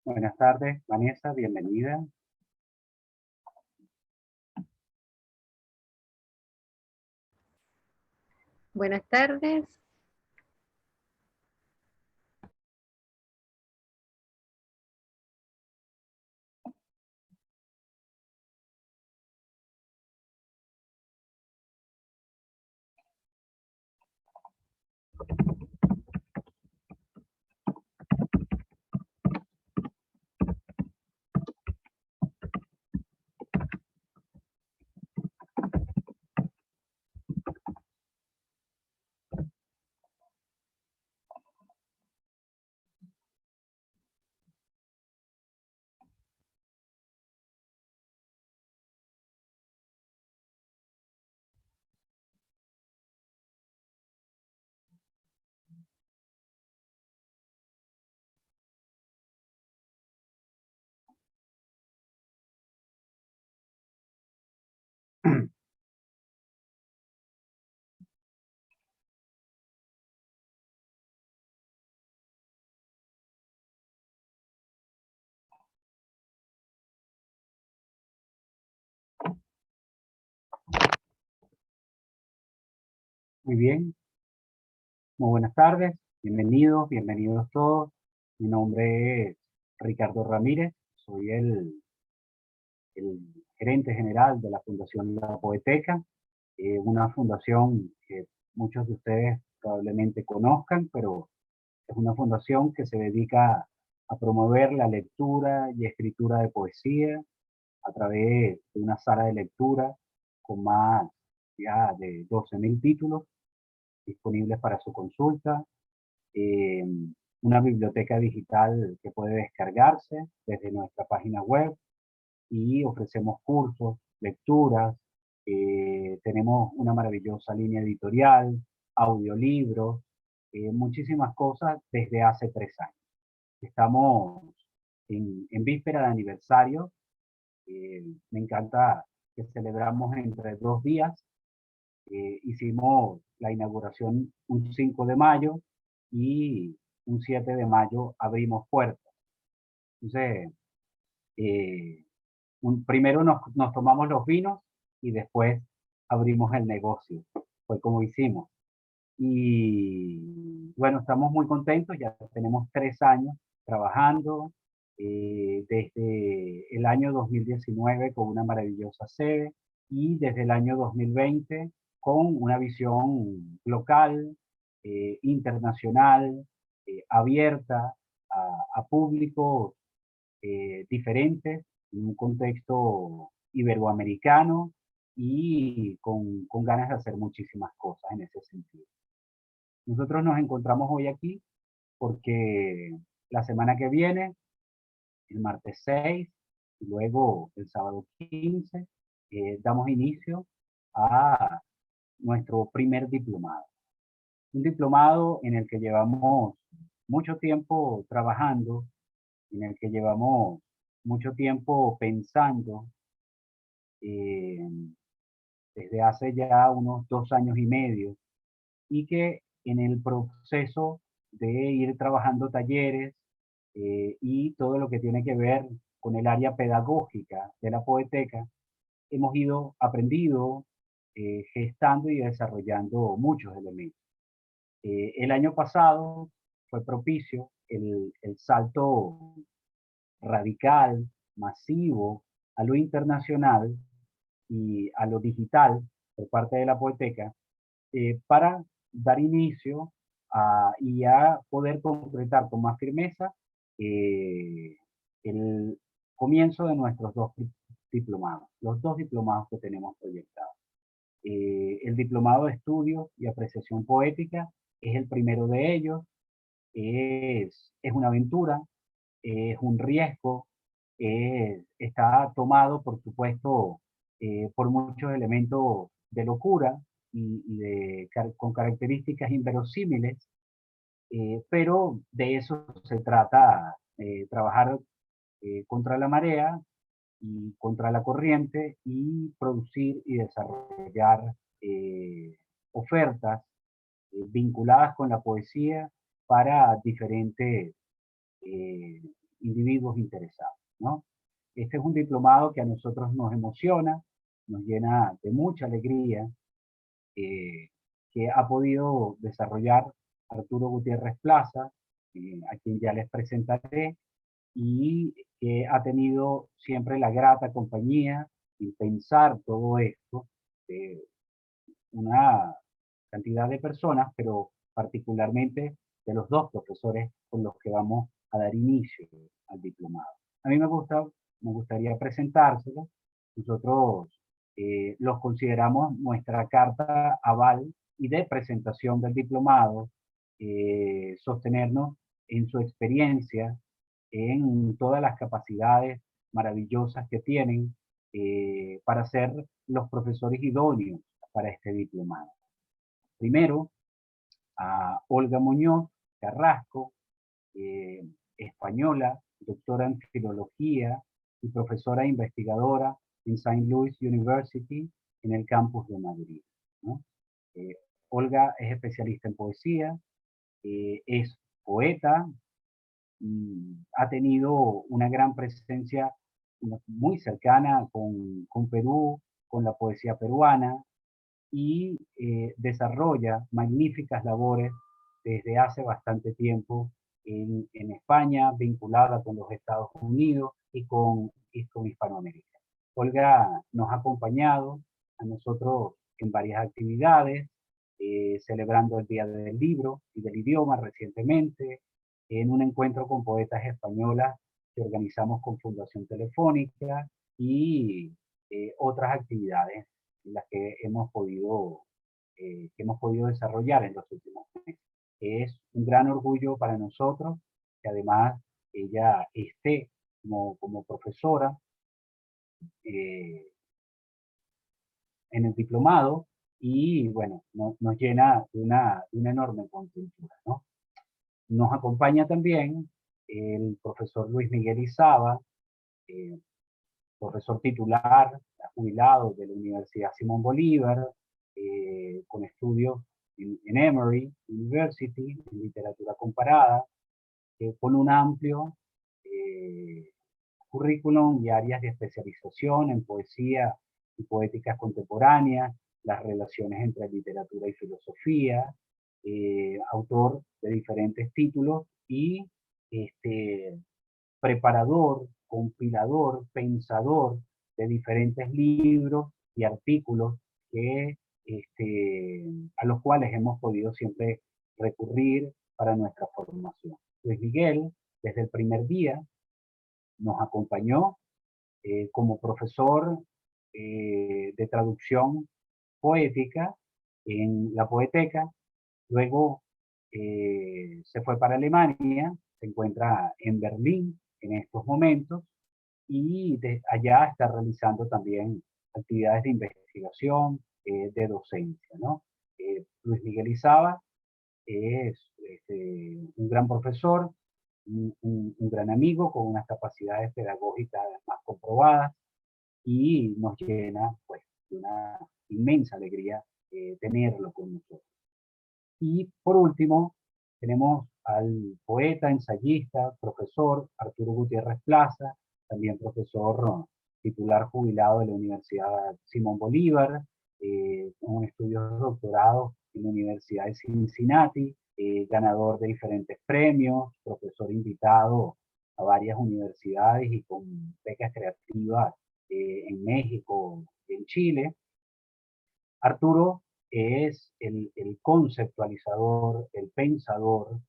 Buenas tardes, Vanessa, bienvenida. Buenas tardes. Muy bien, muy buenas tardes, bienvenidos todos. Mi nombre es Ricardo Ramírez, soy el gerente general de la Fundación La Poeteca, una fundación que muchos de ustedes probablemente conozcan, pero es una fundación que se dedica a promover la lectura y escritura de poesía a través de una sala de lectura con más ya de 12.000 títulos disponibles para su consulta, eh, una biblioteca digital que puede descargarse desde nuestra página web y ofrecemos cursos, lecturas, tenemos una maravillosa línea editorial, audiolibros, muchísimas cosas desde hace 3 años. Estamos en víspera de aniversario, me encanta que celebramos entre 2 días. Hicimos la inauguración un 5 de mayo y un 7 de mayo abrimos puertas. Entonces, eh, primero nos tomamos los vinos y después abrimos el negocio. Fue como hicimos. Y bueno, estamos muy contentos, ya tenemos 3 años trabajando, desde el año 2019 con una maravillosa sede y desde el año 2020 con una visión local, internacional, abierta a públicos diferentes, en un contexto iberoamericano y con ganas de hacer muchísimas cosas en ese sentido. Nosotros nos encontramos hoy aquí porque la semana que viene, el martes 6 y luego el sábado 15, damos inicio a nuestro primer diplomado. Un diplomado en el que llevamos mucho tiempo trabajando, en el que llevamos mucho tiempo pensando, eh, desde hace ya unos 2 años y medio, y que en el proceso de ir trabajando talleres y todo lo que tiene que ver con el área pedagógica de la poeteca, hemos ido aprendido, gestando y desarrollando muchos elementos. El año pasado fue propicio el salto radical, masivo, a lo internacional y a lo digital por parte de la poeteca, para dar inicio y a poder concretar con más firmeza eh, el comienzo de nuestros diplomados, los 2 diplomados que tenemos proyectados. El diplomado de estudios y apreciación poética es el primero de ellos, es una aventura, es un riesgo, está tomado, por supuesto, por muchos elementos de locura con características inverosímiles, pero de eso se trata, trabajar contra la marea y contra la corriente y producir y desarrollar ofertas vinculadas con la poesía para diferentes individuos interesados, ¿no? Este es un diplomado que a nosotros nos emociona, nos llena de mucha alegría, que ha podido desarrollar Arturo Gutiérrez Plaza, a quien ya les presentaré, y que ha tenido siempre la grata compañía en pensar todo esto, una cantidad de personas, pero particularmente de los dos profesores con los que vamos a dar inicio al diplomado. A mí me gustaría presentárselos. Nosotros los consideramos nuestra carta aval y de presentación del diplomado, sostenernos en su experiencia, en todas las capacidades maravillosas que tienen para ser los profesores idóneos para este diplomado. Primero, a Olga Muñoz Carrasco, española, doctora en filología y profesora investigadora en St. Louis University en el campus de Madrid, ¿no? Olga es especialista en poesía, es poeta, ha tenido una gran presencia muy cercana con Perú, con la poesía peruana, y desarrolla magníficas labores desde hace bastante tiempo en España, vinculada con los Estados Unidos y con Hispanoamérica. Olga nos ha acompañado a nosotros en varias actividades, celebrando el Día del Libro y del Idioma recientemente, en un encuentro con poetas españolas que organizamos con Fundación Telefónica y otras actividades en las que hemos podido desarrollar en los últimos meses. Es un gran orgullo para nosotros que además ella esté como profesora en el diplomado y bueno, nos llena de una enorme contentura, ¿no? Nos acompaña también el profesor Luis Miguel Izaba, eh, profesor titular, jubilado de la Universidad Simón Bolívar, con estudios en Emory University, en literatura comparada, con un amplio currículum y áreas de especialización en poesía y poéticas contemporáneas, las relaciones entre literatura y filosofía, autor de diferentes títulos y preparador, compilador, pensador de diferentes libros y artículos que, a los cuales hemos podido siempre recurrir para nuestra formación. Luis Miguel, desde el primer día, nos acompañó como profesor de traducción poética en la Poeteca. Luego se fue para Alemania, se encuentra en Berlín en estos momentos y allá está realizando también actividades de investigación, de docencia, ¿no? Luis Miguel Izaba es un gran profesor, un gran amigo con unas capacidades pedagógicas más comprobadas y nos llena pues de una inmensa alegría tenerlo con nosotros. Y por último, tenemos al poeta, ensayista, profesor Arturo Gutiérrez Plaza, también profesor titular jubilado de la Universidad Simón Bolívar, con estudios de doctorado en la Universidad de Cincinnati, ganador de diferentes premios, profesor invitado a varias universidades y con becas creativas en México y en Chile. Arturo es el conceptualizador, el pensador,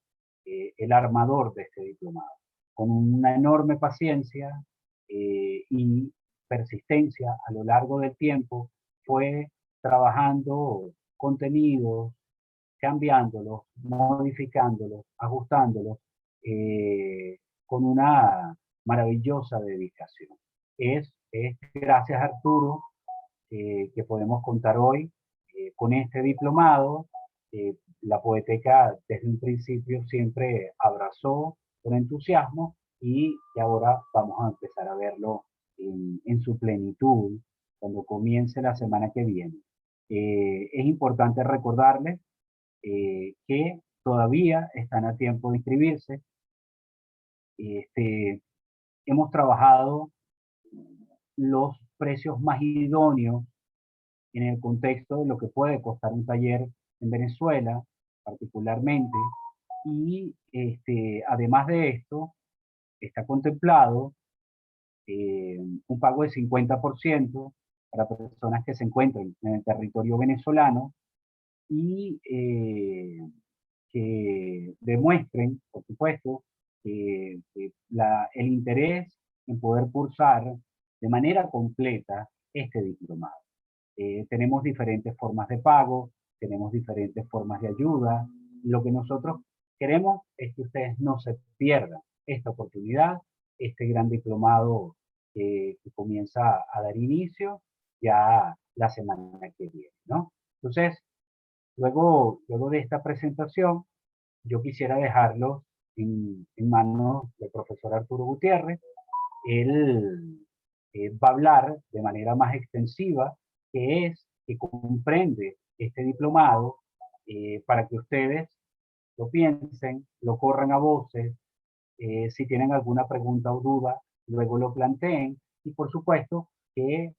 el armador de este diplomado. Con una enorme paciencia y persistencia a lo largo del tiempo, fue trabajando contenidos, cambiándolos, modificándolos, ajustándolos, con una maravillosa dedicación. Es gracias a Arturo que podemos contar hoy con este diplomado. La Poeteca desde un principio siempre abrazó con entusiasmo y que ahora vamos a empezar a verlo en su plenitud cuando comience la semana que viene. Es importante recordarles que todavía están a tiempo de inscribirse. hemos trabajado los precios más idóneos en el contexto de lo que puede costar un taller en Venezuela, particularmente, y además de esto, está contemplado un pago de 50% para personas que se encuentren en el territorio venezolano y que demuestren, por supuesto, el interés en poder cursar de manera completa este diplomado. Tenemos diferentes formas de pago, tenemos diferentes formas de ayuda. Lo que nosotros queremos es que ustedes no se pierdan esta oportunidad, este gran diplomado que comienza a dar inicio ya la semana que viene, ¿no? Entonces, luego de esta presentación, yo quisiera dejarlo en manos del profesor Arturo Gutiérrez. Él va a hablar de manera más extensiva que comprende este diplomado para que ustedes lo piensen, lo corran a voces, si tienen alguna pregunta o duda, luego lo planteen y por supuesto que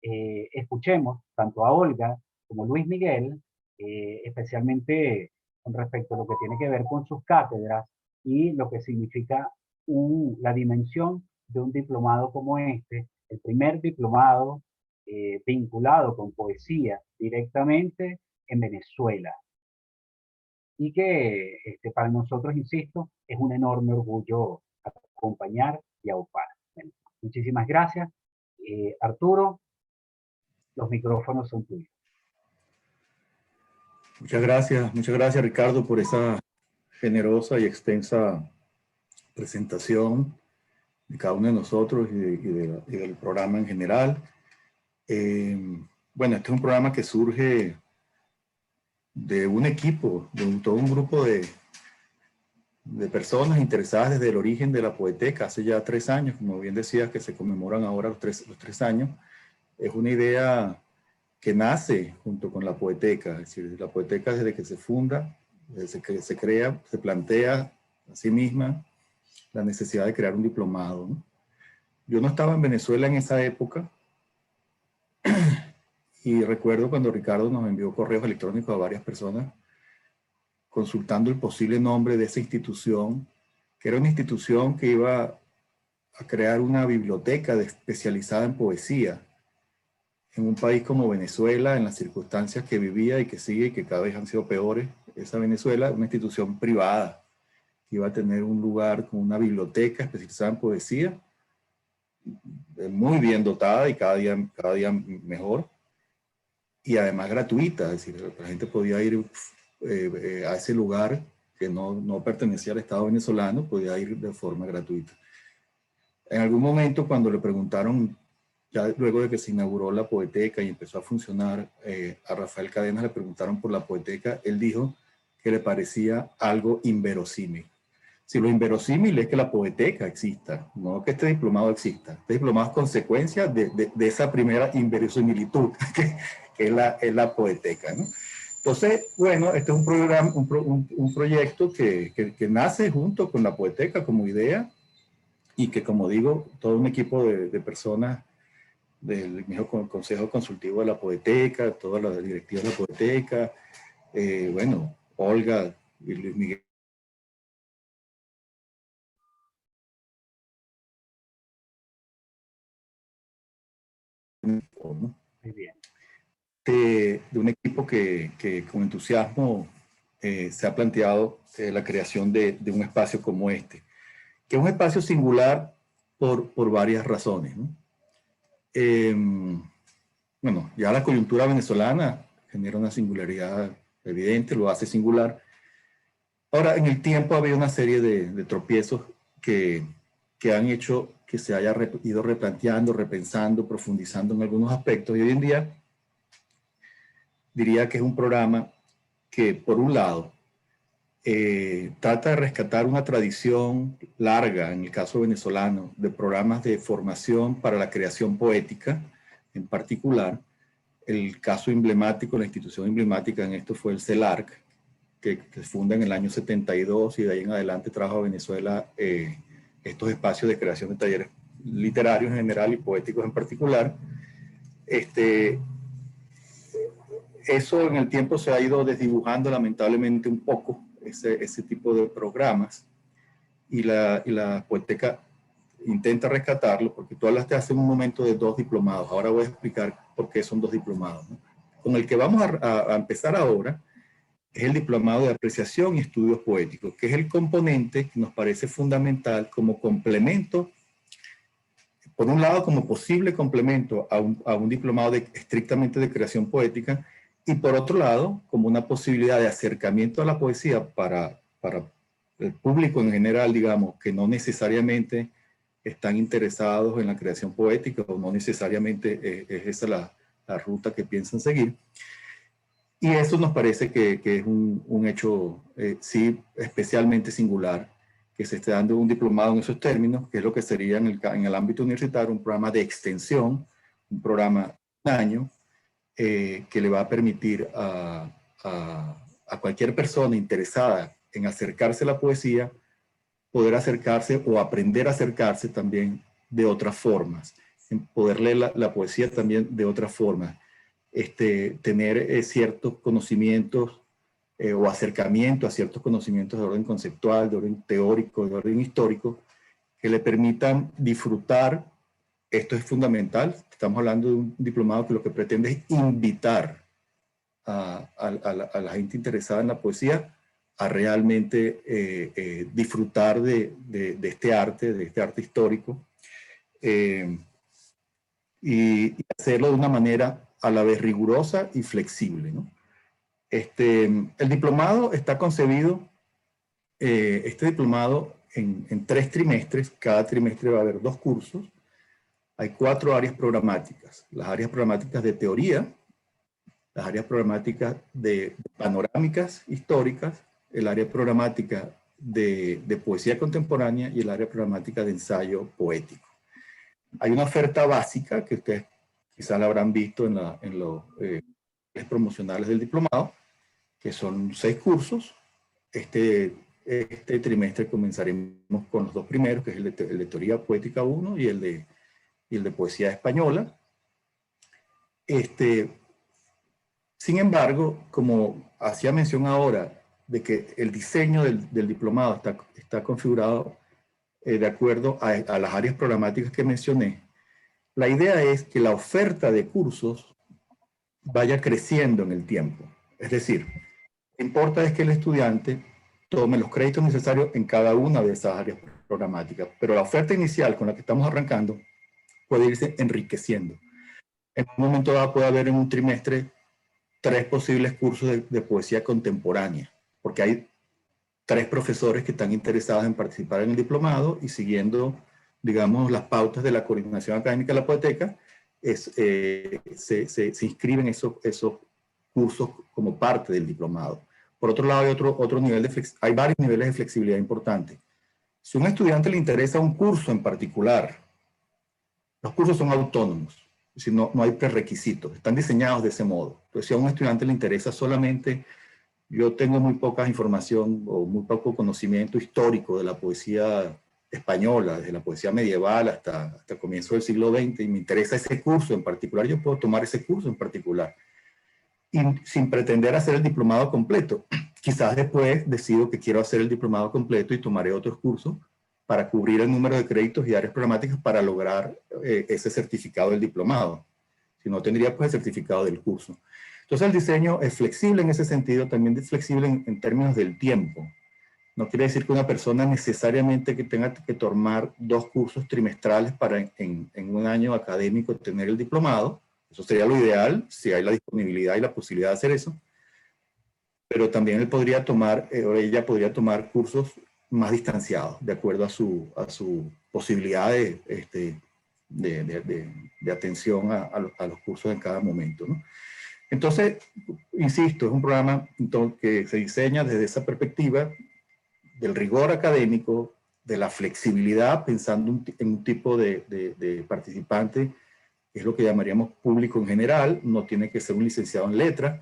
escuchemos tanto a Olga como Luis Miguel, especialmente con respecto a lo que tiene que ver con sus cátedras y lo que significa la dimensión de un diplomado como este, el primer diplomado vinculado con poesía directamente en Venezuela. Y que para nosotros, insisto, es un enorme orgullo acompañar y aupar. Bueno, muchísimas gracias. Arturo, los micrófonos son tuyos. Muchas gracias Ricardo por esa generosa y extensa presentación de cada uno de nosotros y del programa en general. Bueno, este es un programa que surge de un equipo, de todo un grupo de personas interesadas desde el origen de la Poeteca, hace ya 3 años, como bien decías, que se conmemoran ahora los tres años. Es una idea que nace junto con la Poeteca, es decir, la Poeteca desde que se funda, desde que se crea, se plantea a sí misma la necesidad de crear un diplomado, ¿no? Yo no estaba en Venezuela en esa época y recuerdo cuando Ricardo nos envió correos electrónicos a varias personas consultando el posible nombre de esa institución, que era una institución que iba a crear una biblioteca especializada en poesía en un país como Venezuela, en las circunstancias que vivía y que sigue y que cada vez han sido peores. Esa Venezuela, una institución privada que iba a tener un lugar con una biblioteca especializada en poesía, muy bien dotada y cada día mejor, y además gratuita, es decir, la gente podía ir a ese lugar que no pertenecía al Estado venezolano, podía ir de forma gratuita. En algún momento, cuando le preguntaron, ya luego de que se inauguró la Poeteca y empezó a funcionar, a Rafael Cadenas le preguntaron por la Poeteca, él dijo que le parecía algo inverosímil. Si lo inverosímil es que la Poeteca exista, no que este diplomado exista. Este diplomado es consecuencia de esa primera inverosimilitud que es la Poeteca, ¿no? Entonces, bueno, este es un programa, un proyecto que nace junto con la Poeteca como idea y que, como digo, todo un equipo de personas del mismo Consejo Consultivo de la Poeteca, toda la directiva de la Poeteca, bueno, Olga y Luis Miguel. Muy bien. De un equipo que con entusiasmo se ha planteado la creación de un espacio como este, que es un espacio singular por varias razones, ¿no? Bueno, ya la coyuntura venezolana genera una singularidad evidente, lo hace singular. Ahora, en el tiempo había una serie de tropiezos que han hecho que se haya ido replanteando, repensando, profundizando en algunos aspectos, y hoy en día diría que es un programa que, por un lado, trata de rescatar una tradición larga, en el caso venezolano, de programas de formación para la creación poética, en particular. El caso emblemático, la institución emblemática en esto fue el CELARC, que se funda en el año 72 y de ahí en adelante trajo a Venezuela estos espacios de creación de talleres literarios en general y poéticos en particular. Eso en el tiempo se ha ido desdibujando lamentablemente un poco, ese tipo de programas, y la Poeteca intenta rescatarlo, porque tú hablaste hace un momento de 2 diplomados. Ahora voy a explicar por qué son 2 diplomados, ¿no? Con el que vamos a empezar ahora es el diplomado de apreciación y estudios poéticos, que es el componente que nos parece fundamental como complemento, por un lado como posible complemento a un diplomado estrictamente de creación poética, y por otro lado como una posibilidad de acercamiento a la poesía para el público en general, digamos, que no necesariamente están interesados en la creación poética o no necesariamente es esa la ruta que piensan seguir. Y eso nos parece que es un hecho, sí, especialmente singular, que se esté dando un diplomado en esos términos, que es lo que sería en el ámbito universitario un programa de extensión, un programa de un año, que le va a permitir a cualquier persona interesada en acercarse a la poesía, poder acercarse o aprender a acercarse también de otras formas, en poder leer la poesía también de otras formas, tener ciertos conocimientos o acercamiento a ciertos conocimientos de orden conceptual, de orden teórico, de orden histórico, que le permitan disfrutar. Esto es fundamental. Estamos hablando de un diplomado que lo que pretende es invitar a la gente interesada en la poesía a realmente disfrutar de este arte histórico, y hacerlo de una manera a la vez rigurosa y flexible, ¿no? El diplomado está concebido, este diplomado en 3 trimestres. Cada trimestre va a haber 2 cursos. Hay 4 áreas programáticas: las áreas programáticas de teoría, las áreas programáticas de panorámicas históricas, el área programática de poesía contemporánea y el área programática de ensayo poético. Hay una oferta básica que ustedes quizás la habrán visto en los promocionales del diplomado, que son 6 cursos. Este trimestre comenzaremos con los 2 primeros, que es el de teoría poética 1 y el de poesía española. Sin embargo, como hacía mención ahora, de que el diseño del diplomado está configurado de acuerdo a las áreas programáticas que mencioné, la idea es que la oferta de cursos vaya creciendo en el tiempo. Es decir, lo que importa es que el estudiante tome los créditos necesarios en cada una de esas áreas programáticas, pero la oferta inicial con la que estamos arrancando puede irse enriqueciendo. En un momento dado puede haber en un trimestre 3 posibles cursos de poesía contemporánea, porque hay 3 profesores que están interesados en participar en el diplomado y siguiendo, digamos, las pautas de la Coordinación Académica de la Poeteca, se inscriben esos cursos como parte del diplomado. Por otro lado, hay varios niveles de flexibilidad importantes. Si a un estudiante le interesa un curso en particular, los cursos son autónomos, es decir, no hay prerequisitos, están diseñados de ese modo. Entonces, si a un estudiante le interesa solamente, yo tengo muy poca información o muy poco conocimiento histórico de la poesía española, desde la poesía medieval hasta el comienzo del siglo XX, y me interesa ese curso en particular, yo puedo tomar ese curso en particular, y sin pretender hacer el diplomado completo. Quizás después decido que quiero hacer el diplomado completo y tomaré otros cursos para cubrir el número de créditos y áreas programáticas para lograr ese certificado del diplomado. Si no, tendría pues el certificado del curso. Entonces el diseño es flexible en ese sentido, también es flexible en términos del tiempo. No quiere decir que una persona necesariamente que tenga que tomar 2 cursos trimestrales para en un año académico tener el diplomado. Eso sería lo ideal, si hay la disponibilidad y la posibilidad de hacer eso. Pero también él podría tomar, o ella podría tomar cursos más distanciados, de acuerdo a su posibilidad de atención a los cursos en cada momento, ¿no? Entonces, insisto, es un programa que se diseña desde esa perspectiva del rigor académico, de la flexibilidad, pensando en un tipo de participante, que es lo que llamaríamos público en general. No tiene que ser un licenciado en letras.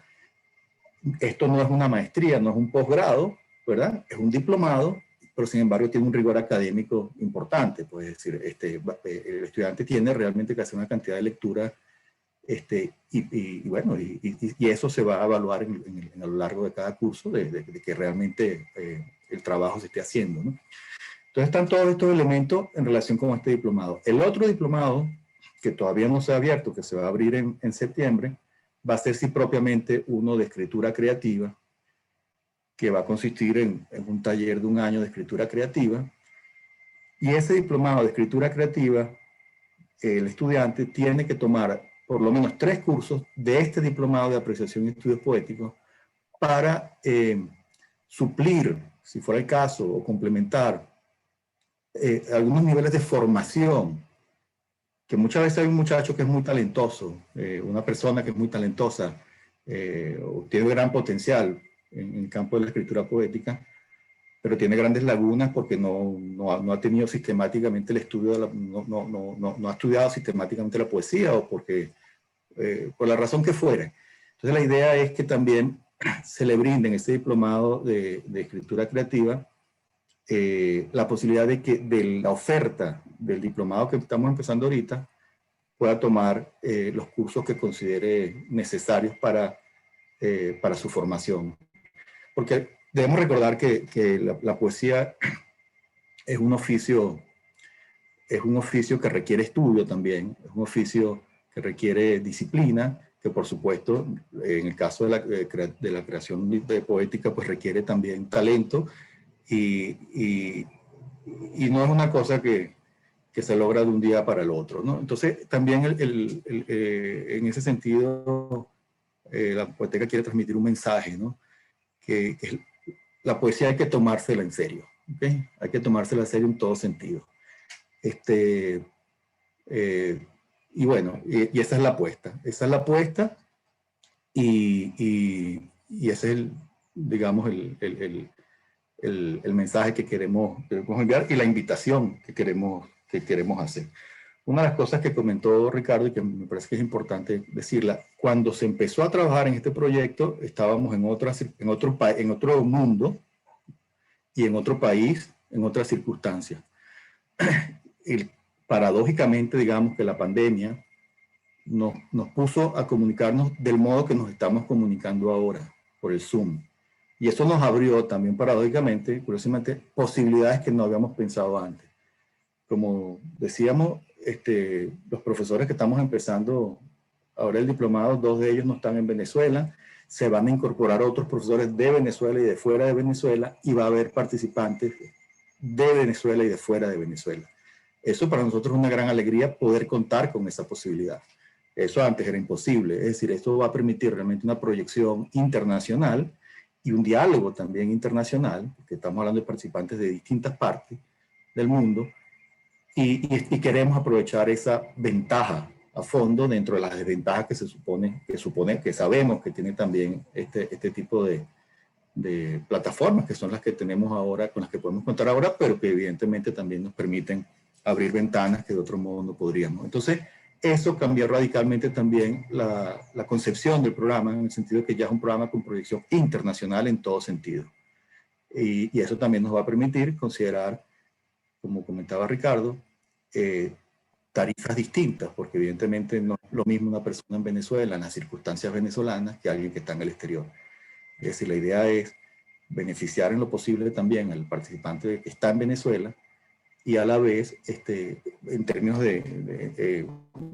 Esto no es una maestría, no es un posgrado, ¿verdad? Es un diplomado, pero sin embargo tiene un rigor académico importante. Pues, es decir, el estudiante tiene realmente que hacer una cantidad de lectura, y eso se va a evaluar a lo largo de cada curso, de que realmente el trabajo se esté haciendo, ¿no? Entonces están todos estos elementos en relación con este diplomado. El otro diplomado, que todavía no se ha abierto, que se va a abrir en septiembre, va a ser sí propiamente uno de escritura creativa, que va a consistir en un taller de 1 año de escritura creativa. Y ese diplomado de escritura creativa, el estudiante tiene que tomar por lo menos 3 cursos de este diplomado de apreciación y estudios poéticos para suplir, si fuera el caso, o complementar algunos niveles de formación, que muchas veces hay un muchacho que es muy talentoso, una persona que es muy talentosa, o tiene gran potencial en el campo de la escritura poética, pero tiene grandes lagunas porque no ha tenido sistemáticamente el estudio, no ha estudiado sistemáticamente la poesía, o porque, por la razón que fuere. Entonces la idea es que también se le brinden ese diplomado de escritura creativa, la posibilidad de que de la oferta del diplomado que estamos empezando ahorita pueda tomar los cursos que considere necesarios para su formación. Porque debemos recordar que la poesía es un oficio que requiere estudio también, es un oficio que requiere disciplina, que por supuesto, en el caso de la creación de poética, pues requiere también talento, y no es una cosa que se logra de un día para el otro, ¿no? Entonces, también en ese sentido, la poética quiere transmitir un mensaje, ¿no? Que la poesía hay que tomársela en serio, ¿okay? Hay que tomársela en serio en todo sentido. Y bueno, y esa es la apuesta. Esa es la apuesta, y ese es digamos, el mensaje que queremos enviar, y la invitación que queremos hacer. Una de las cosas que comentó Ricardo, y que me parece que es importante decirla, cuando se empezó a trabajar en este proyecto, estábamos en otro mundo, y en otro país, en otras circunstancias. Y paradójicamente, digamos que la pandemia nos puso a comunicarnos del modo que nos estamos comunicando ahora, por el Zoom. Y eso nos abrió también paradójicamente, curiosamente, posibilidades que no habíamos pensado antes. Como decíamos, los profesores que estamos empezando ahora el diplomado, 2 de ellos no están en Venezuela, se van a incorporar otros profesores de Venezuela y de fuera de Venezuela, y va a haber participantes de Venezuela y de fuera de Venezuela. Eso para nosotros es una gran alegría, poder contar con esa posibilidad. Eso antes era imposible, es decir, esto va a permitir realmente una proyección internacional y un diálogo también internacional, porque estamos hablando de participantes de distintas partes del mundo, y queremos aprovechar esa ventaja a fondo dentro de las desventajas que sabemos que tiene también este tipo de plataformas, que son las que tenemos ahora, con las que podemos contar ahora, pero que evidentemente también nos permiten abrir ventanas que de otro modo no podríamos. Entonces, eso cambió radicalmente también la concepción del programa, en el sentido de que ya es un programa con proyección internacional en todo sentido. Y eso también nos va a permitir considerar, como comentaba Ricardo, tarifas distintas, porque evidentemente no es lo mismo una persona en Venezuela, en las circunstancias venezolanas, que alguien que está en el exterior. Es decir, la idea es beneficiar en lo posible también al participante que está en Venezuela, y a la vez, en términos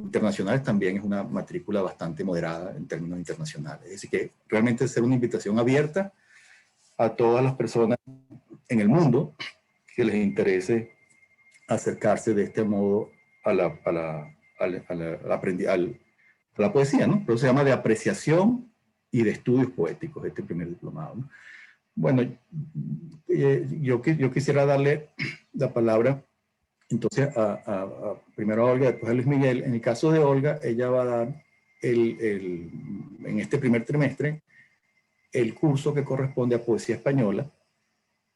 internacionales, también es una matrícula bastante moderada en términos internacionales. Es decir, que realmente ser una invitación abierta a todas las personas en el mundo que les interese acercarse de este modo a la poesía, ¿no? Pero se llama de apreciación y de estudios poéticos, este primer diplomado, ¿no? Bueno, yo quisiera darle la palabra entonces primero a Olga, después a Luis Miguel. En el caso de Olga, ella va a dar en este primer trimestre el curso que corresponde a poesía española,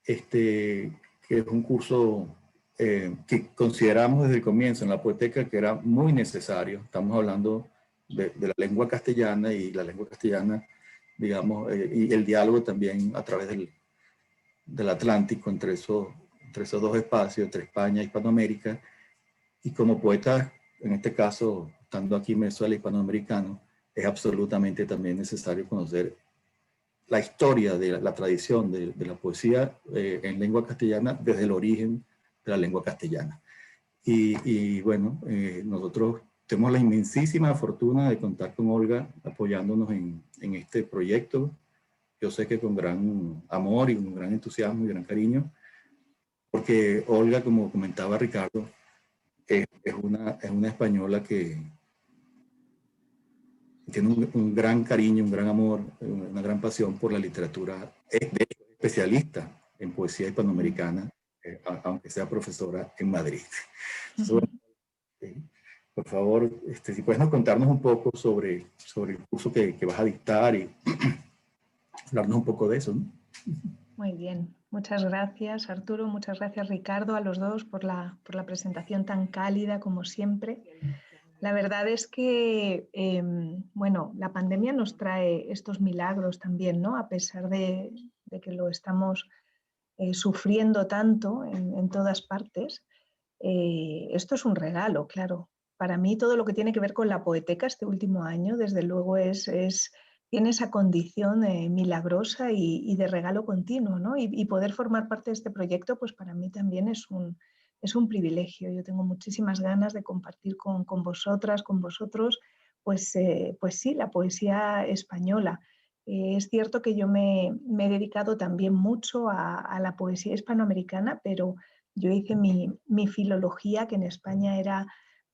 que es un curso que consideramos desde el comienzo en la Poeteca que era muy necesario. Estamos hablando de la lengua castellana, y la lengua castellana, digamos, y el diálogo también a través del Atlántico entre esos entre esos dos espacios, entre España y Hispanoamérica, y como poeta, en este caso, estando aquí en Venezuela hispanoamericano, es absolutamente también necesario conocer la historia de la tradición de la poesía en lengua castellana desde el origen de la lengua castellana. Y bueno, nosotros tenemos la inmensísima fortuna de contar con Olga apoyándonos en este proyecto. Yo sé que con gran amor y con gran entusiasmo y gran cariño, porque Olga, como comentaba Ricardo, es una española que tiene un gran cariño, un gran amor, una gran pasión por la literatura. Es de hecho especialista en poesía hispanoamericana, aunque sea profesora en Madrid. Entonces, bueno, por favor, si puedes contarnos un poco sobre el curso que vas a dictar y hablarnos un poco de eso, ¿no? Muy bien, muchas gracias Arturo, muchas gracias Ricardo, a los dos por la presentación tan cálida como siempre. La verdad es que, bueno, la pandemia nos trae estos milagros también, ¿no? A pesar de que lo estamos sufriendo tanto en todas partes, esto es un regalo, claro. Para mí todo lo que tiene que ver con la poeteca este último año, desde luego tiene esa condición milagrosa y de regalo continuo, ¿no? Y poder formar parte de este proyecto, pues para mí también es un privilegio. Yo tengo muchísimas ganas de compartir con vosotras, con vosotros, pues sí, la poesía española. Es cierto que yo me he dedicado también mucho a la poesía hispanoamericana, pero yo hice mi filología, que en España era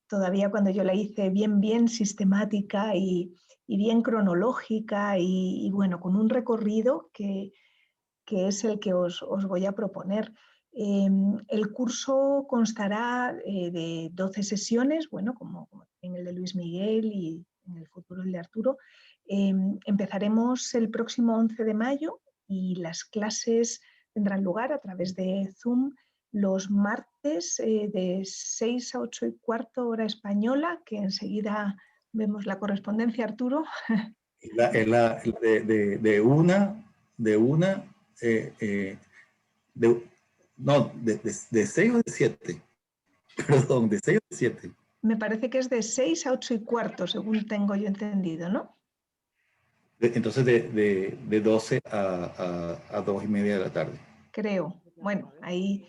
todavía cuando yo la hice bien sistemática y bien cronológica y bueno, con un recorrido que es el que os voy a proponer. El curso constará de 12 sesiones, bueno, como en el de Luis Miguel y en el futuro el de Arturo. Empezaremos el próximo 11 de mayo y las clases tendrán lugar a través de Zoom los martes de 6 a 8 y cuarto hora española, que enseguida vemos la correspondencia, Arturo. De 6 o de 7. Perdón, de 6 o de 7. Me parece que es de 6 a 8 y cuarto, según tengo yo entendido, ¿no? Entonces de 12 a 2 y media de la tarde. Creo. Bueno, ahí...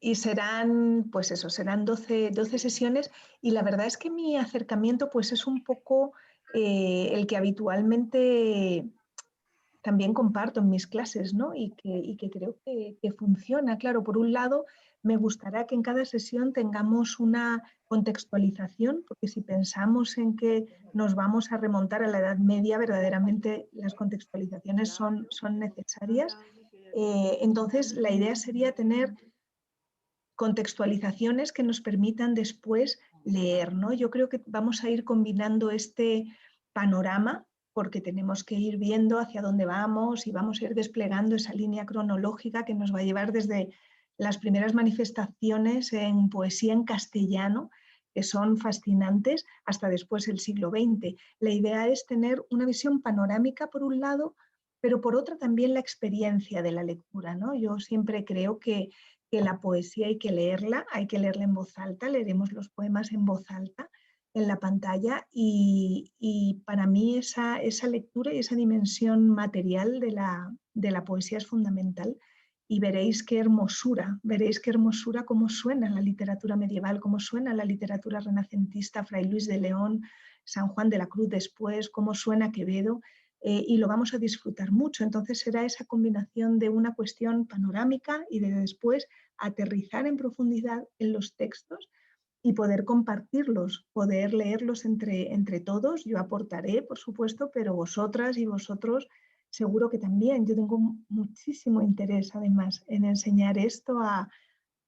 y serán, pues eso, serán 12 sesiones y la verdad es que mi acercamiento pues es un poco el que habitualmente también comparto en mis clases, ¿no? Y que creo que funciona. Claro, por un lado, me gustará que en cada sesión tengamos una contextualización, porque si pensamos en que nos vamos a remontar a la Edad Media, verdaderamente las contextualizaciones son necesarias. Entonces, la idea sería tener contextualizaciones que nos permitan después leer, ¿no? Yo creo que vamos a ir combinando este panorama porque tenemos que ir viendo hacia dónde vamos y vamos a ir desplegando esa línea cronológica que nos va a llevar desde las primeras manifestaciones en poesía en castellano, que son fascinantes, hasta después el siglo XX. La idea es tener una visión panorámica por un lado, pero por otra también la experiencia de la lectura, ¿no? Yo siempre creo que la poesía hay que leerla en voz alta, leeremos los poemas en voz alta en la pantalla y para mí esa lectura y esa dimensión material de la poesía es fundamental y veréis qué hermosura cómo suena la literatura medieval, cómo suena la literatura renacentista, Fray Luis de León, San Juan de la Cruz después, cómo suena Quevedo. Y lo vamos a disfrutar mucho. Entonces será esa combinación de una cuestión panorámica y de después aterrizar en profundidad en los textos y poder compartirlos, poder leerlos entre todos. Yo aportaré, por supuesto, pero vosotras y vosotros seguro que también. Yo tengo muchísimo interés, además, en enseñar esto a,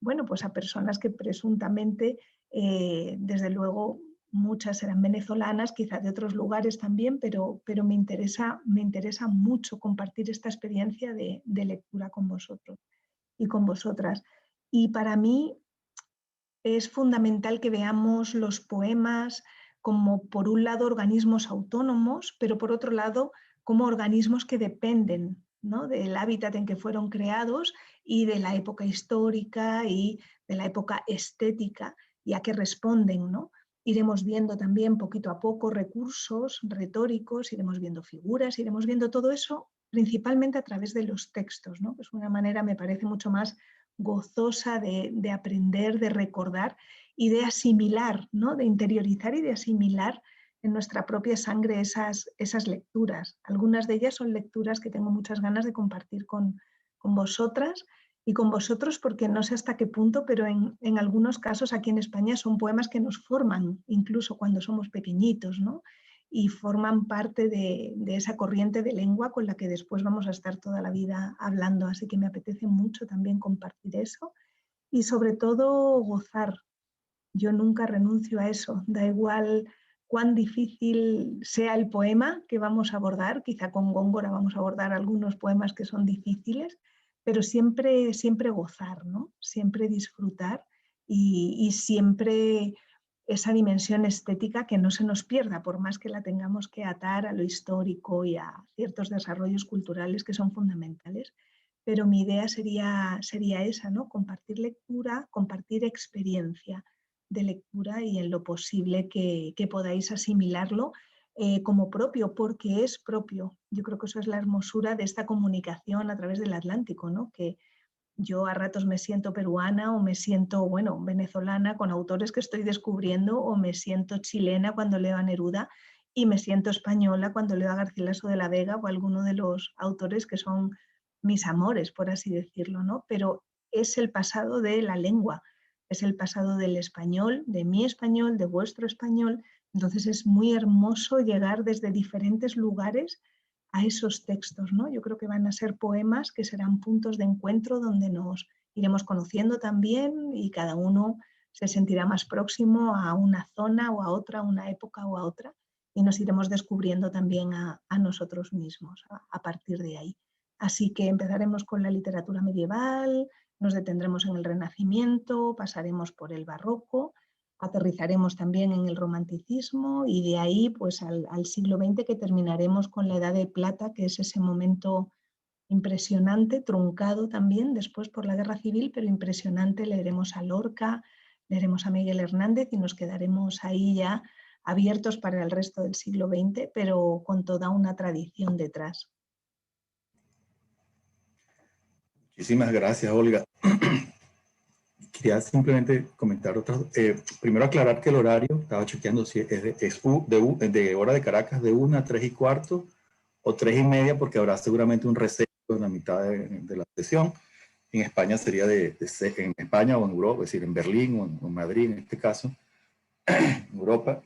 bueno, pues a personas que presuntamente, desde luego, muchas serán venezolanas, quizás de otros lugares también, pero me interesa mucho compartir esta experiencia de lectura con vosotros y con vosotras. Y para mí es fundamental que veamos los poemas como, por un lado, organismos autónomos, pero por otro lado, como organismos que dependen ¿no? Del hábitat en que fueron creados y de la época histórica y de la época estética y a qué responden, ¿no? Iremos viendo también poquito a poco recursos retóricos, iremos viendo figuras, iremos viendo todo eso principalmente a través de los textos, ¿no? Que es una manera, me parece, mucho más gozosa de aprender, de recordar y de asimilar, ¿no? De interiorizar y de asimilar en nuestra propia sangre esas lecturas. Algunas de ellas son lecturas que tengo muchas ganas de compartir con vosotras y con vosotros, porque no sé hasta qué punto, pero en algunos casos aquí en España son poemas que nos forman, incluso cuando somos pequeñitos, ¿no? Y forman parte de esa corriente de lengua con la que después vamos a estar toda la vida hablando. Así que me apetece mucho también compartir eso y sobre todo gozar. Yo nunca renuncio a eso, da igual cuán difícil sea el poema que vamos a abordar, quizá con Góngora vamos a abordar algunos poemas que son difíciles, pero siempre, siempre gozar, ¿no? Siempre disfrutar y siempre esa dimensión estética que no se nos pierda, por más que la tengamos que atar a lo histórico y a ciertos desarrollos culturales que son fundamentales. Pero mi idea sería esa, ¿no? Compartir lectura, compartir experiencia de lectura y en lo posible que podáis asimilarlo como propio, porque es propio. Yo creo que eso es la hermosura de esta comunicación a través del Atlántico, ¿no? Que yo a ratos me siento peruana o me siento, bueno, venezolana con autores que estoy descubriendo, o me siento chilena cuando leo a Neruda y me siento española cuando leo a Garcilaso de la Vega o a alguno de los autores que son mis amores, por así decirlo, ¿no? Pero es el pasado de la lengua, es el pasado del español, de mi español, de vuestro español. Entonces es muy hermoso llegar desde diferentes lugares a esos textos, ¿no? Yo creo que van a ser poemas que serán puntos de encuentro donde nos iremos conociendo también y cada uno se sentirá más próximo a una zona o a otra, a una época o a otra, y nos iremos descubriendo también a nosotros mismos a partir de ahí. Así que empezaremos con la literatura medieval, nos detendremos en el Renacimiento, pasaremos por el Barroco, aterrizaremos también en el Romanticismo y de ahí pues al siglo XX, que terminaremos con la Edad de Plata, que es ese momento impresionante, truncado también después por la Guerra Civil, pero impresionante. Leeremos a Lorca, leeremos a Miguel Hernández y nos quedaremos ahí ya abiertos para el resto del siglo XX, pero con toda una tradición detrás. Muchísimas gracias, Olga. Quería simplemente comentar otras. Primero aclarar que el horario, estaba chequeando si de hora de Caracas de 1 a 3 y cuarto o 3 y media, porque habrá seguramente un receso en la mitad de la sesión. En España sería en España o en Europa, es decir, en Berlín o en Madrid en este caso, en Europa,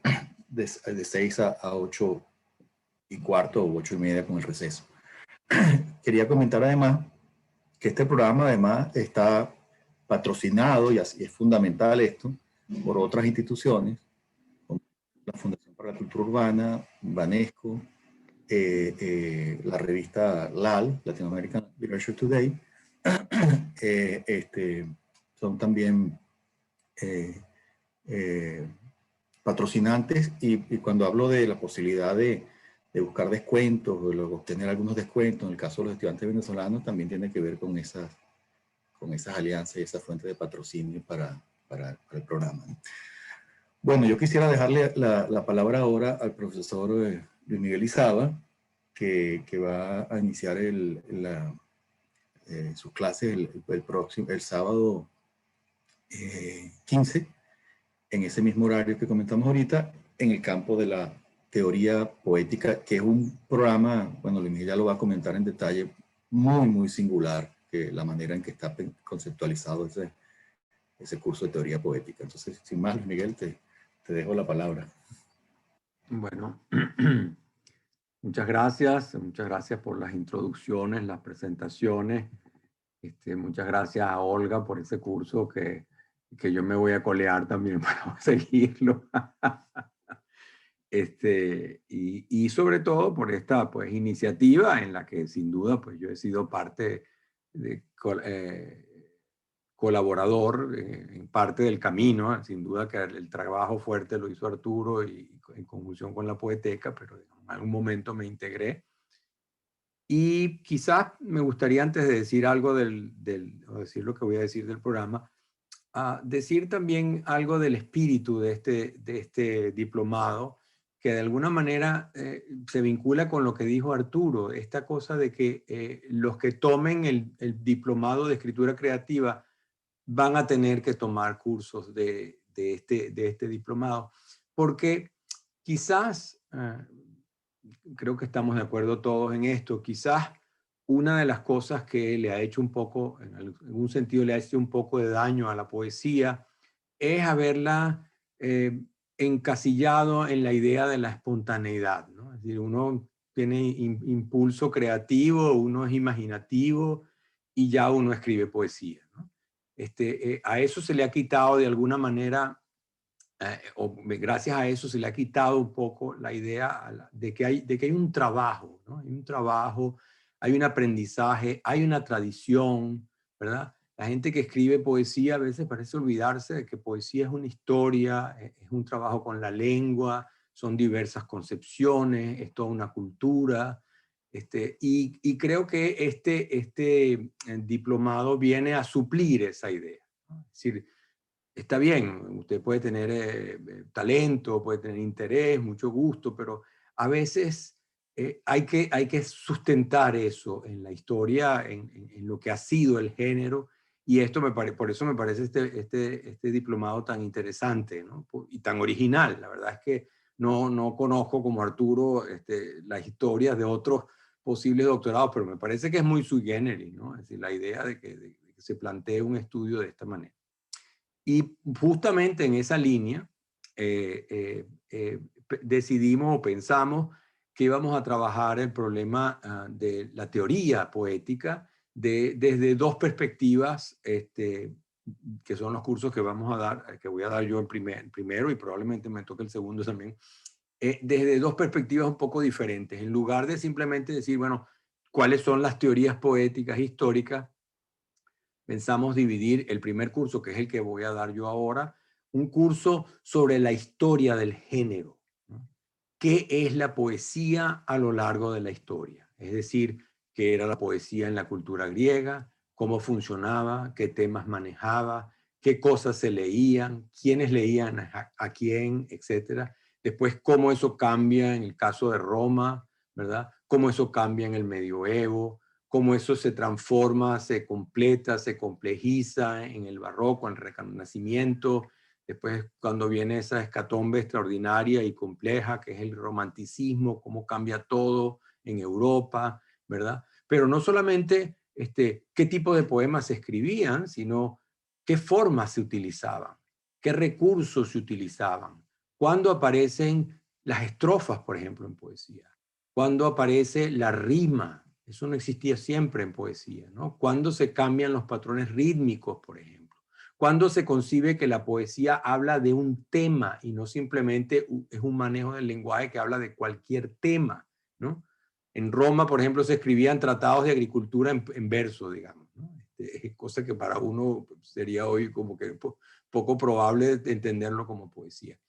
de 6 a 8 y cuarto o 8 y media con el receso. Quería comentar además que este programa además está patrocinado, y así es fundamental esto, por otras instituciones, como la Fundación para la Cultura Urbana, Banesco, la revista LAL, Latin American Literature Today, son también patrocinantes, y cuando hablo de la posibilidad de buscar descuentos o de obtener algunos descuentos, en el caso de los estudiantes venezolanos, también tiene que ver con esas alianzas y esas fuentes de patrocinio para el programa. Bueno, yo quisiera dejarle la palabra ahora al profesor Luis Miguel Izaba, que va a iniciar sus clases el sábado 15, en ese mismo horario que comentamos ahorita, en el campo de la teoría poética, que es un programa, bueno, Luis Miguel ya lo va a comentar en detalle, muy, muy singular, que la manera en que está conceptualizado ese curso de teoría poética. Entonces, sin más, Luis Miguel, te dejo la palabra. Bueno, muchas gracias por las introducciones, las presentaciones. Muchas gracias a Olga por ese curso que yo me voy a colear también para seguirlo. Y sobre todo por esta pues, iniciativa en la que sin duda pues, yo he sido parte de colaborador en parte del camino. Sin duda que el trabajo fuerte lo hizo Arturo y en conjunción con la Poeteca, pero en algún momento me integré. Y quizás me gustaría, antes de decir algo o decir lo que voy a decir del programa, decir también algo del espíritu de este diplomado, que de alguna manera se vincula con lo que dijo Arturo, esta cosa de que los que tomen el diplomado de escritura creativa van a tener que tomar cursos de este diplomado, porque quizás, creo que estamos de acuerdo todos en esto, quizás una de las cosas que le ha hecho un poco, en algún sentido le ha hecho un poco de daño a la poesía, es haberla encasillado en la idea de la espontaneidad, ¿no? Es decir, uno tiene impulso creativo, uno es imaginativo y ya uno escribe poesía, ¿no? A eso se le ha quitado de alguna manera, o gracias a eso se le ha quitado un poco la idea de que hay un trabajo, ¿no? Hay un trabajo, hay un aprendizaje, hay una tradición, ¿verdad? La gente que escribe poesía a veces parece olvidarse de que poesía es una historia, es un trabajo con la lengua, son diversas concepciones, es toda una cultura. Y creo que este diplomado viene a suplir esa idea, ¿no? Es decir, está bien, usted puede tener talento, puede tener interés, mucho gusto, pero a veces hay que sustentar eso en la historia, en lo que ha sido el género, y esto por eso me parece este diplomado tan interesante, ¿no? Y tan original. La verdad es que no conozco como Arturo las historias de otros posibles doctorados, pero me parece que es muy sui generis, ¿no? Es decir, la idea de que se plantee un estudio de esta manera. Y justamente en esa línea decidimos o pensamos que íbamos a trabajar el problema de la teoría poética desde dos perspectivas, que son los cursos que vamos a dar, que voy a dar yo el primero y probablemente me toque el segundo también, desde dos perspectivas un poco diferentes. En lugar de simplemente decir, bueno, cuáles son las teorías poéticas históricas, pensamos dividir el primer curso, que es el que voy a dar yo ahora, un curso sobre la historia del género, ¿no? ¿Qué es la poesía a lo largo de la historia? Es decir, qué era la poesía en la cultura griega, cómo funcionaba, qué temas manejaba, qué cosas se leían, quiénes leían a quién, etc. Después, cómo eso cambia en el caso de Roma, ¿verdad? Cómo eso cambia en el medioevo, cómo eso se transforma, se completa, se complejiza en el barroco, en el Renacimiento. Después, cuando viene esa hecatombe extraordinaria y compleja, que es el romanticismo, cómo cambia todo en Europa, ¿verdad? Pero no solamente qué tipo de poemas se escribían, sino qué formas se utilizaban, qué recursos se utilizaban, cuándo aparecen las estrofas, por ejemplo, en poesía, cuándo aparece la rima. Eso no existía siempre en poesía, ¿no? Cuándo se cambian los patrones rítmicos, por ejemplo. Cuando se concibe que la poesía habla de un tema y no simplemente es un manejo del lenguaje que habla de cualquier tema, ¿no? En Roma, por ejemplo, se escribían tratados de agricultura en verso, digamos, ¿no? Cosa que para uno sería hoy como que poco probable entenderlo como poesía.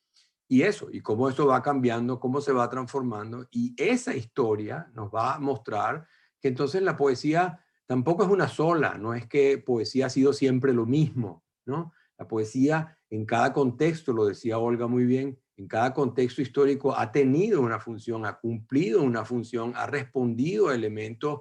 Y eso, y cómo eso va cambiando, cómo se va transformando, y esa historia nos va a mostrar que entonces la poesía tampoco es una sola, no es que poesía ha sido siempre lo mismo, ¿no? La poesía en cada contexto, lo decía Olga muy bien, en cada contexto histórico ha tenido una función, ha cumplido una función, ha respondido a elementos